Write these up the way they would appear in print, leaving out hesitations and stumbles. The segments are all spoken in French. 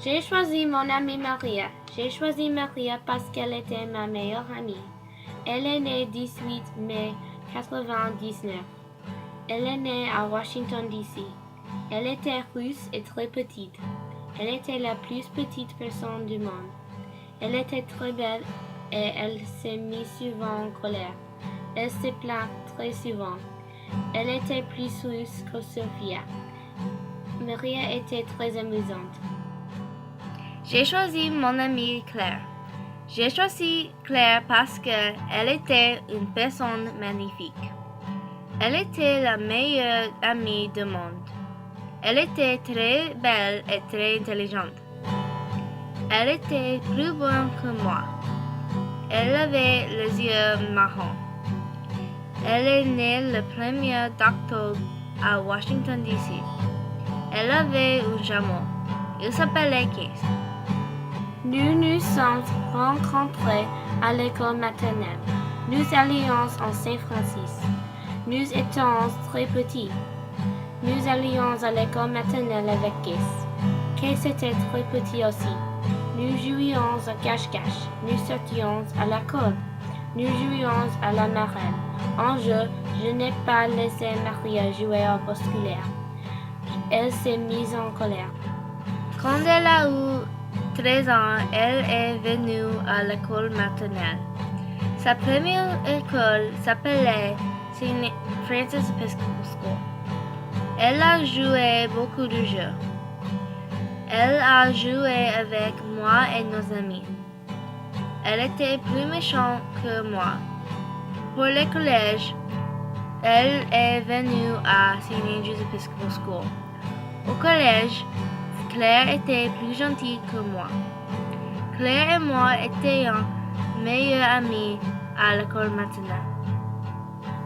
J'ai choisi mon amie Maria. J'ai choisi Maria parce qu'elle était ma meilleure amie. Elle est née 18 mai 99. Elle est née à Washington, D.C. Elle était russe et très petite. Elle était la plus petite personne du monde. Elle était très belle et elle s'est mise souvent en colère. Elle se plaint très souvent. Elle était plus russe que Sophia. Maria était très amusante. J'ai choisi mon amie Claire. J'ai choisi Claire parce qu'elle était une personne magnifique. Elle était la meilleure amie du monde. Elle était très belle et très intelligente. Elle était plus bonne que moi. Elle avait les yeux marrons. Elle est née le 1er octobre à Washington, D.C. Elle avait un jumeau. Il s'appelait Case. Nous nous sommes rencontrés à l'école maternelle. Nous allions en Saint-Francis. Nous étions très petits. Nous allions à l'école maternelle avec Case. Case était très petit aussi. Nous jouions à cache-cache. Nous sortions à la cour. Nous jouions à la marelle. En jeu, je n'ai pas laissé Maria jouer au bousculaire. Elle s'est mise en colère. Quand elle a eu 13 ans, elle est venue à l'école maternelle. Sa première école s'appelait St. Francis Episcopal School. Elle a joué beaucoup de jeux. Elle a joué avec moi et nos amis. Elle était plus méchante que moi. Pour le collège, elle est venue à St. Andrew's Episcopal School. Au collège, Claire était plus gentille que moi. Claire et moi étions meilleures amies à l'école maternelle.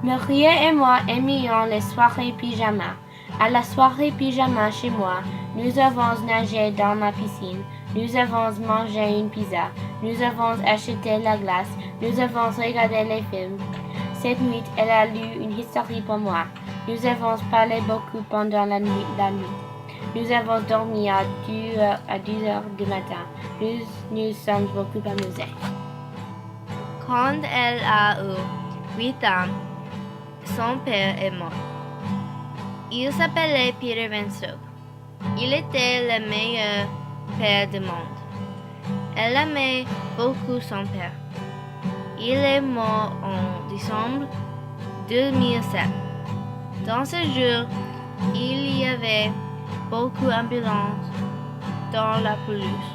Maria et moi aimions les soirées pyjama. À la soirée pyjama chez moi, nous avons nagé dans ma piscine. Nous avons mangé une pizza. Nous avons acheté la glace. Nous avons regardé les films. Cette nuit, elle a lu une histoire pour moi. Nous avons parlé beaucoup pendant la nuit. Nous avons dormi à 2 heures du matin. Nous sommes beaucoup amusés. Quand elle a eu 8 ans, son père est mort. Il s'appelait Peter Van Stoke. Il était le meilleur père du monde. Elle aimait beaucoup son père. Il est mort en décembre 2007. Dans ce jour, il y avait beaucoup d'ambulances dans la pelouse.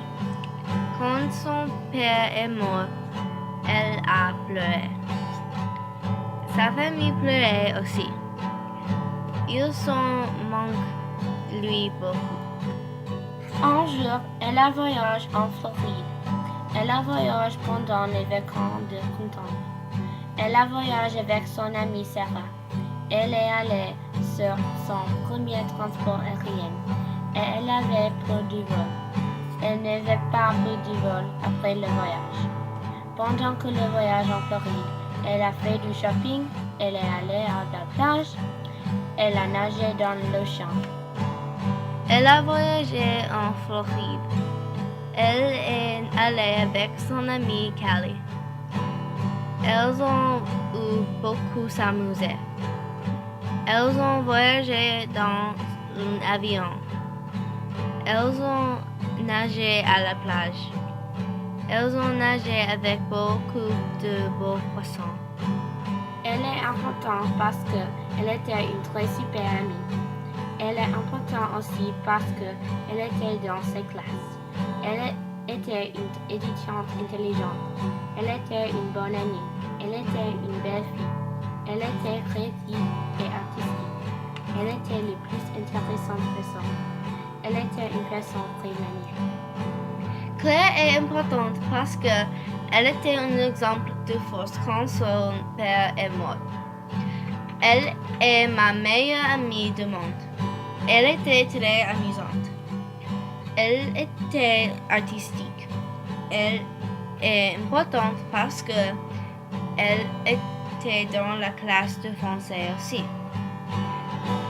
Quand son père est mort, elle a pleuré. Sa famille pleurait aussi. Ils s'en manquent lui beaucoup. Un jour, elle a voyagé en Floride. Elle a voyagé pendant les vacances de printemps. Elle a voyagé avec son amie Sarah. Elle est allée sur son premier transport aérien et elle avait pris du vol. Elle n'avait pas pris du vol après le voyage. Pendant que le voyage en Floride, elle a fait du shopping, elle est allée à la plage, elle a nagé dans l'océan. Elle a voyagé en Floride. Elle est allée avec son amie Callie. Elles ont eu beaucoup s'amuser. Elles ont voyagé dans un avion. Elles ont nagé à la plage. Elles ont nagé avec beaucoup de beaux poissons. Elle est importante parce qu'elle était une très super amie. Elle est importante aussi parce qu'elle était dans ses classes. Elle était une étudiante intelligente. Elle était une bonne amie. Elle était une belle fille. Elle était créative et artistique. Elle était la plus intéressante personne. Elle était une personne très magnifique. Claire est importante parce qu'elle était un exemple de force quand son père est mort. Elle est ma meilleure amie du monde. Elle était très amusante. Elle était artistique. Elle est importante parce qu'elle était dans la classe de français aussi.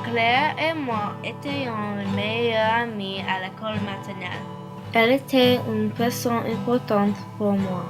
Claire et moi étions les meilleures amies à l'école maternelle. Elle était une personne importante pour moi.